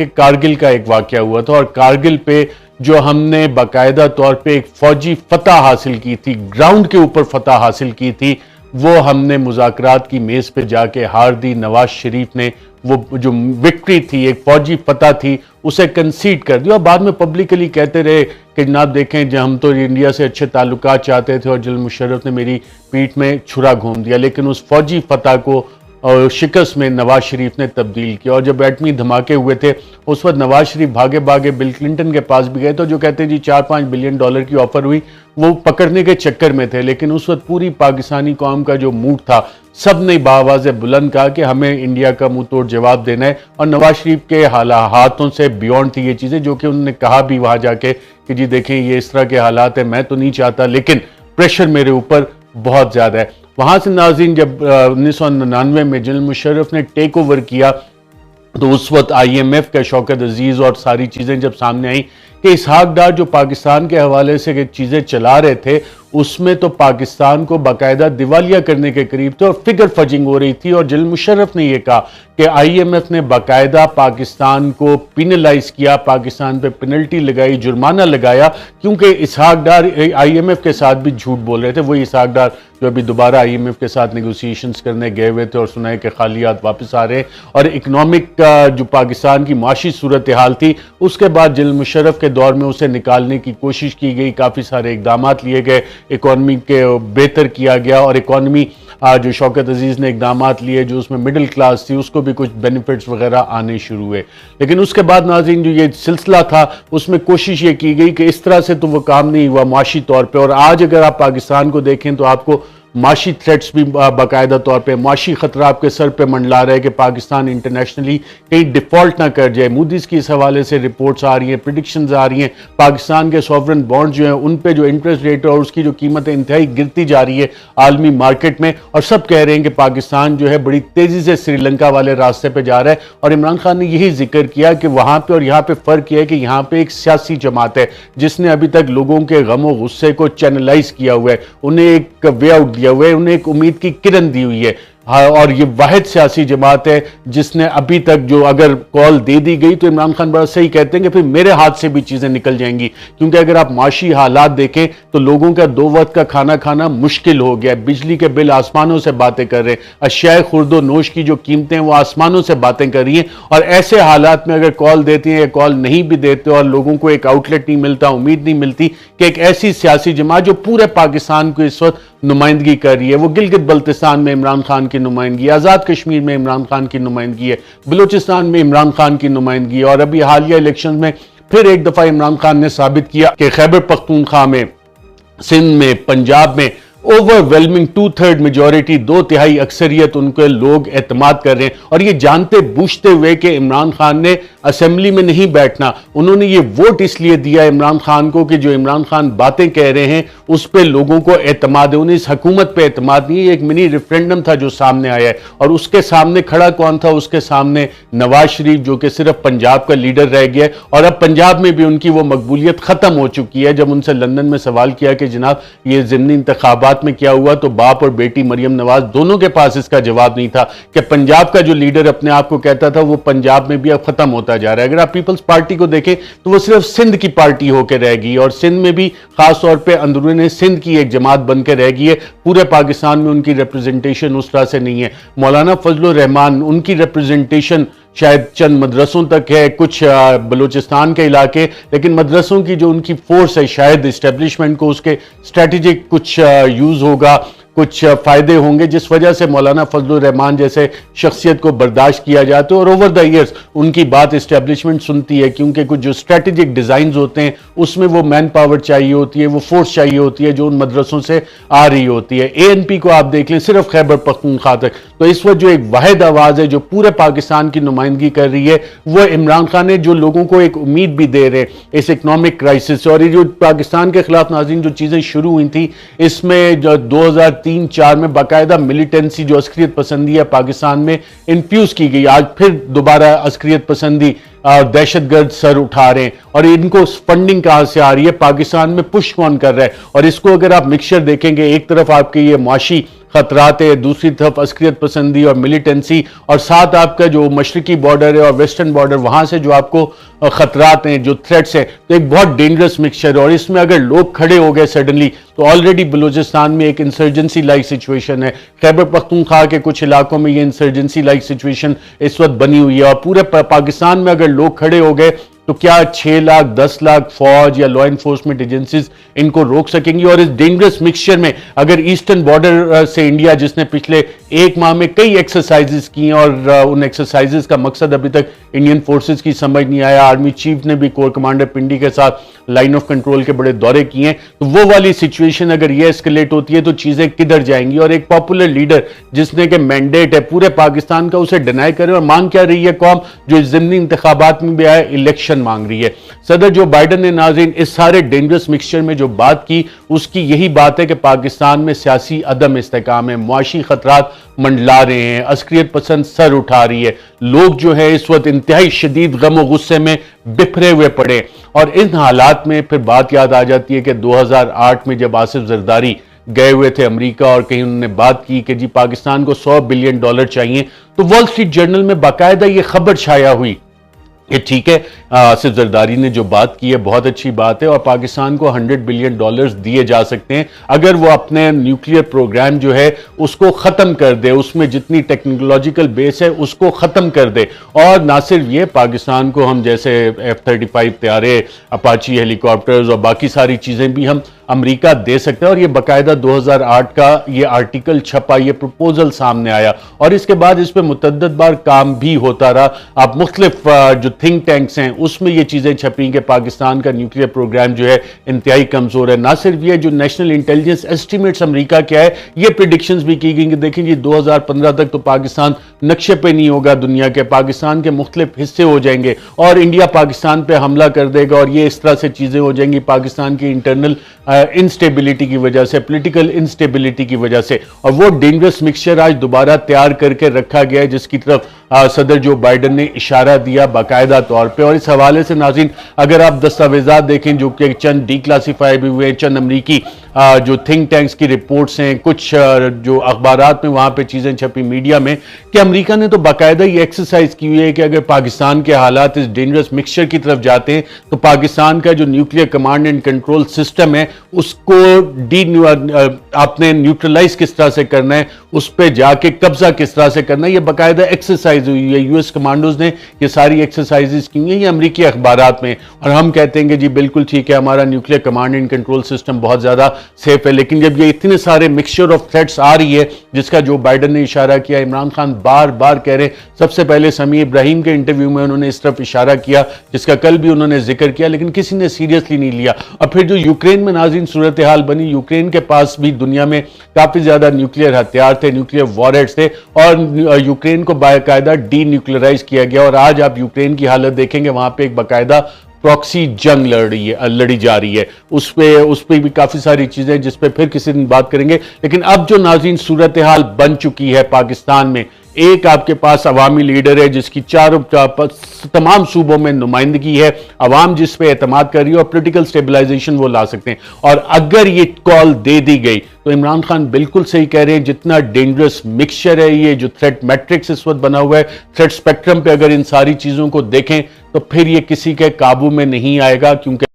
कि कारगिल का एक वाकया हुआ था, और कारगिल पे जो हमने बाकायदा तौर पे एक फौजी फतह हासिल की थी, ग्राउंड के ऊपर फतह हासिल की थी, वो हमने मुज़ाकरात की मेज पे जाके हार दी। नवाज शरीफ ने वो जो विक्ट्री थी, एक फौजी फतह थी, उसे कंसीड कर दिया, और बाद में पब्लिकली कहते रहे कि जनाब देखें, जब हम तो इंडिया से अच्छे ताल्लुकात चाहते थे और जनरल मुशर्रफ ने मेरी पीठ में छुरा घूम दिया। लेकिन उस फौजी फतह को और शिकस्त में नवाज शरीफ ने तब्दील किया। और जब एटमी धमाके हुए थे उस वक्त नवाज शरीफ भागे भागे बिल क्लिंटन के पास भी गए, तो जो कहते हैं जी 4-5 बिलियन डॉलर की ऑफर हुई, वो पकड़ने के चक्कर में थे। लेकिन उस वक्त पूरी पाकिस्तानी कौम का जो मूड था, सब ने बावाज़ बुलंद कहा कि हमें इंडिया का मुंह तोड़ जवाब देना है। और नवाज शरीफ के हाथों से बियॉन्ड थी ये चीज़ें, जो कि उन्होंने कहा भी वहाँ जाके कि जी देखें ये इस तरह के हालात है, मैं तो नहीं चाहता, लेकिन प्रेशर मेरे ऊपर बहुत ज़्यादा है। वहाँ से नाज़रीन जब 1999 में जनरल मुशर्रफ ने टेक ओवर किया, तो उस वक्त IMF का शौकत अजीज़ और सारी चीज़ें जब सामने आई कि इसहाक डार जो पाकिस्तान के हवाले से चीज़ें चला रहे थे, उसमें तो पाकिस्तान को बाकायदा दिवालिया करने के करीब थे और फिगर फजिंग हो रही थी। और जनरल मुशर्रफ ने यह कहा कि IMF ने बाकायदा पाकिस्तान को पिनलाइज किया, पाकिस्तान पे पेनल्टी लगाई, जुर्माना लगाया, क्योंकि इसहाक डार IMF के साथ भी झूठ बोल रहे थे। वही इसहाक डार जो अभी दोबारा IMF के साथ नेगोशिएशंस करने गए हुए थे और सुना है कि खाली हाथ वापस आ रहे हैं। और इकनॉमिक जो पाकिस्तान की माशी सूरत हाल थी, उसके बाद जनरल मुशर्रफ के दौर में उसे निकालने की कोशिश की गई, काफ़ी सारे इकदाम लिए गए, इकॉनमी के बेहतर किया गया। और इकॉनमी जो शौकत अजीज़ ने इकदाम लिए, जो उसमें मिडिल क्लास थी, उसको भी कुछ बेनिफिट्स वगैरह आने शुरू हुए। लेकिन उसके बाद नाज़रीन जो ये सिलसिला था, उसमें कोशिश ये की गई कि इस तरह से तो वो काम नहीं हुआ माशी तौर पे। और आज अगर आप पाकिस्तान को देखें तो आपको माशी थ्रेट्स भी बाकायदा तौर पे, माशी खतरा आपके सर पे मंडला रहा है कि पाकिस्तान इंटरनेशनली कहीं डिफॉल्ट ना कर जाए। मूडीज की इस हवाले से रिपोर्ट्स आ रही हैं, प्रिडिक्शंस आ रही हैं, पाकिस्तान के सॉवरन बॉन्ड जो हैं उन पे जो इंटरेस्ट रेट और उसकी जो कीमत है इंतहाई गिरती जा रही है आलमी मार्केट में। और सब कह रहे हैं कि पाकिस्तान जो है बड़ी तेजी से श्रीलंका वाले रास्ते पे जा रहा है। और इमरान खान ने यही जिक्र किया कि वहां पे और यहाँ पे फर्क यह है कि यहाँ पे एक सियासी जमात है जिसने अभी तक लोगों के गम और गुस्से को चैनलाइज किया हुआ है, उन्हें एक वे आउट दिया हुआ है, उन्हें एक उम्मीद की किरण दी हुई है। और ये वाहिद सियासी जमात है जिसने अभी तक जो अगर कॉल दे दी गई तो इमरान खान बड़ा सही कहते हैं कि फिर मेरे हाथ से भी चीजें निकल जाएंगी। क्योंकि अगर आप माशी हालात देखें तो लोगों का 2 वक्त का खाना खाना मुश्किल हो गया, बिजली के बिल आसमानों से बातें कर रहे हैं, अशियाए खुर्दो नोश की जो कीमतें वो आसमानों से बातें कर रही हैं। और ऐसे हालात में अगर कॉल देते हैं या कॉल नहीं भी देते और लोगों को एक आउटलेट नहीं मिलता, उम्मीद नहीं मिलती कि एक ऐसी सियासी जमात जो पूरे पाकिस्तान को इस वक्त नुमाइंदगी कर रही है, वो गिलगित बल्तिस्तान में इमरान खान की नुमाइंदगी, आज़ाद कश्मीर में इमरान खान की नुमाइंदगी है, बलूचिस्तान में इमरान खान की नुमाइंदगी है। और अभी हालिया इलेक्शन में फिर एक दफा इमरान खान ने साबित किया कि खैबर पख्तूनख्वा में, सिंध में, पंजाब में ओवरवेलमिंग 2/3 मेजॉरिटी, 2/3 अक्सरियत उनके लोग एतमाद कर रहे हैं। और ये जानते बूझते हुए कि इमरान खान ने असेंबली में नहीं बैठना, उन्होंने ये वोट इसलिए दिया इमरान खान को कि जो इमरान खान बातें कह रहे हैं उस पर लोगों को एतमाद है, उन्हें इस हुकूमत पे एतमाद नहीं है। एक मिनी रेफरेंडम था जो सामने आया है, और उसके सामने खड़ा कौन था? उसके सामने नवाज शरीफ, जो कि सिर्फ पंजाब का लीडर रह गया है। और अब पंजाब में भी उनकी वो मकबूलियत खत्म हो चुकी है। जब उनसे लंदन में सवाल किया कि जनाब ये ज़िमनी इंतखाबात में क्या हुआ, तो बाप और बेटी मरियम नवाज दोनों के पास इसका जवाब नहीं था कि पंजाब का जो लीडर अपने आप को कहता था वो पंजाब में भी अब खत्म होता जा रहा है। अगर आप पीपल्स पार्टी को देखें तो वो सिर्फ सिंध की पार्टी होकर रह गई, और सिंध में भी खास तौर पे अंदरूनी सिंध की एक जमात बनकर रह गई है। पूरे पाकिस्तान में उनकी रिप्रेजेंटेशन उस तरह से नहीं है। मौलाना फजलुर रहमान, उनकी रिप्रेजेंटेशन शायद चंद मदरसों तक है, कुछ बलूचिस्तान के इलाके, लेकिन मदरसों की जो उनकी फोर्स है, शायद इस्टेब्लिशमेंट को उसके स्ट्रेटेजिक कुछ यूज होगा, कुछ फायदे होंगे, जिस वजह से मौलाना फजलुर रहमान जैसे शख्सियत को बर्दाश्त किया जाता है। और ओवर द ईयर्स उनकी बात इस्टेब्लिशमेंट सुनती है, क्योंकि कुछ जो स्ट्रेटेजिक डिजाइन होते हैं उसमें वो मैन पावर चाहिए होती है, वो फोर्स चाहिए होती है जो उन मदरसों से आ रही होती है। ANP को आप देख लें, सिर्फ खैबर पख्तूनख्वा तक, तो इस वक्त जो एक वाहिद आवाज है जो पूरे पाकिस्तान की नुमाइंदगी कर रही है वो इमरान खान है, जो लोगों को एक उम्मीद भी दे रहे हैं इस इकोनॉमिक क्राइसिस से। और ये जो पाकिस्तान के खिलाफ नाज़रीन जो चीजें शुरू हुई थी, इसमें जो 2003-4 में बाकायदा मिलिटेंसी जो अस्करियत पसंदी है पाकिस्तान में इन्फ्यूज की गई। आज फिर दोबारा अस्करियत पसंदी दहशतगर्द सर उठा रहे हैं, और इनको फंडिंग कहां से आ रही है, पाकिस्तान में पुश कौन कर रहा है। और इसको अगर आप मिक्सचर देखेंगे, एक तरफ आपके ये माशी खतरात है, दूसरी तरफ अस्करियत पसंदी और मिलिटेंसी, और साथ आपका जो मशरकी बॉर्डर है और वेस्टर्न बॉर्डर, वहां से जो आपको खतरात हैं, जो थ्रेट्स हैं, तो एक बहुत डेंजरस मिक्सचर है। और इसमें अगर लोग खड़े हो गए सडनली, तो ऑलरेडी बलूचिस्तान में एक इंसर्जेंसी लाइक सिचुएशन है। खैबर पख्तूनख्वा के कुछ इलाकों में ये इंसर्जेंसी लाइक सिचुएशन इस वक्त बनी हुई है। और पूरे पाकिस्तान में अगर लोग खड़े हो गए तो क्या 6 लाख 10 लाख फौज या लॉ एनफोर्समेंट एजेंसीज इनको रोक सकेंगी? और इस डेंजरस मिक्सचर में अगर ईस्टर्न बॉर्डर से इंडिया, जिसने पिछले एक माह में कई एक्सरसाइजेस की हैं और उन एक्सरसाइजेस का मकसद अभी तक इंडियन फोर्सेस की समझ नहीं आया, आर्मी चीफ ने भी कोर कमांडर पिंडी के साथ लाइन ऑफ कंट्रोल के बड़े दौरे किए हैं, तो वो वाली सिचुएशन अगर ये एस्केलेट होती है तो चीजें किधर जाएंगी? और एक पॉपुलर लीडर जिसने के मैंडेट है पूरे पाकिस्तान का, उसे डिनाई करे। और मांग क्या रही है कौम, जो इस ज़िमनी इंतखाबात में भी आया, इलेक्शन मांग रही है। सदर जो बाइडन ने नाज़रीन इस सारे डेंजरस मिक्सचर में जो बात की, उसकी यही बात है कि पाकिस्तान में सियासी अदम इस्तेकाम है, मुआशी खतरात मंडला रहे हैं, अस्करियत पसंद सर उठा रही है, लोग जो है इस वक्त इंतहाई शदीद गम और गुस्से में बिखरे हुए पड़े। और इन हालात में फिर बात याद आ जाती है कि 2008 में जब आसिफ जरदारी गए हुए थे अमेरिका और कहीं उन्होंने बात की कि जी पाकिस्तान को $100 बिलियन चाहिए, तो वॉल स्ट्रीट जर्नल में बाकायदा ये खबर छाया हुई। ये ठीक है, आसिफ जरदारी ने जो बात की है बहुत अच्छी बात है, और पाकिस्तान को $100 बिलियन दिए जा सकते हैं अगर वो अपने न्यूक्लियर प्रोग्राम जो है उसको ख़त्म कर दे, उसमें जितनी टेक्नोलॉजिकल बेस है उसको ख़त्म कर दे। और ना सिर्फ ये, पाकिस्तान को हम जैसे F-35 तैयारे, अपाची हेलीकॉप्टर्स और बाकी सारी चीज़ें भी हम अमेरिका दे सकते हैं। और ये बाकायदा 2008 का ये आर्टिकल छपा, ये प्रपोजल सामने आया, और इसके बाद इस पर मुतअद्दिद बार काम भी होता रहा। आप मुख्तलिफ जो थिंक टैंक्स हैं उसमें ये चीज़ें छपी कि पाकिस्तान का न्यूक्लियर प्रोग्राम जो है इंतहाई कमज़ोर है। ना सिर्फ ये, जो नेशनल इंटेलिजेंस एस्टिमेट्स अमेरिका क्या है, ये प्रिडिक्शंस भी की गई कि देखें जी 2015 तक तो पाकिस्तान नक्शे पे नहीं होगा दुनिया के, पाकिस्तान के मुख्तलिफ हिस्से हो जाएंगे और इंडिया पाकिस्तान पे हमला कर देगा, और ये इस तरह से चीज़ें हो जाएंगी पाकिस्तान की इंटरनल इंस्टेबिलिटी की वजह से, पॉलिटिकल इंस्टेबिलिटी की वजह से। और वो डेंजरस मिक्सचर आज दोबारा तैयार करके रखा गया है, जिसकी तरफ सदर जो बाइडन ने इशारा दिया बाकायदा तौर पे। और इस हवाले से नाज़रीन अगर आप दस्तावेजात देखें जो कि चंद डीक्लासीफाई भी हुए, चंद अमरीकी जो थिंक टैंक्स की रिपोर्ट्स हैं, कुछ जो अखबारात में वहाँ पे चीज़ें छपी मीडिया में, कि अमेरिका ने तो बाकायदा ये एक्सरसाइज की हुई है कि अगर पाकिस्तान के हालात इस डेंजरस मिक्सचर की तरफ जाते हैं तो पाकिस्तान का जो nuclear command and control system है उसको आपने न्यूट्रलाइज किस तरह से करना है, उस पर जाके कब्जा किस तरह से करना है, ये बाकायदा एक्सरसाइज हुई है। यूएस कमांडोज ने ये सारी एक्सरसाइजेस की हैं, ये अमरीकी अखबारात में। और हम कहते हैं कि जी बिल्कुल ठीक है, हमारा nuclear command and control system बहुत ज्यादा सेफ है। लेकिन जब ये इतने सारे मिक्सचर ऑफ थ्रेट्स आ रही है, जिसका जो बाइडन ने इशारा किया, इमरान खान बार बार कह रहे हैं, सबसे पहले समी इब्राहिम के इंटरव्यू में उन्होंने इस तरफ इशारा किया, जिसका कल भी उन्होंने जिक्र किया, लेकिन किसी ने सीरियसली नहीं लिया। और फिर जो यूक्रेन में नाज़रीन सूरत हाल बनी, यूक्रेन के पास भी दुनिया में काफी ज्यादा न्यूक्लियर हथियार थे, न्यूक्लियर वॉरहेड्स थे, और यूक्रेन को बाकायदा डी न्यूक्लियराइज किया गया। और आज आप यूक्रेन की हालत देखेंगे, वहां पे एक बाकायदा प्रॉक्सी जंग लड़ी जा रही है। उस पे भी काफी सारी चीजें जिस पे फिर किसी दिन बात करेंगे। लेकिन अब जो नाज़रीन सूरत हाल बन चुकी है पाकिस्तान में, एक आपके पास अवामी लीडर है जिसकी तमाम सूबों में नुमाइंदगी है, अवाम जिस पे एतमाद कर रही है, और पोलिटिकल स्टेबलाइजेशन वो ला सकते हैं। और अगर ये कॉल दे दी गई तो इमरान खान बिल्कुल सही कह रहे हैं, जितना डेंजरस मिक्सचर है ये, जो थ्रेट मैट्रिक्स इस वक्त बना हुआ है, थ्रेट स्पेक्ट्रम पे अगर इन सारी चीजों को देखें तो फिर ये किसी के काबू में नहीं आएगा, क्योंकि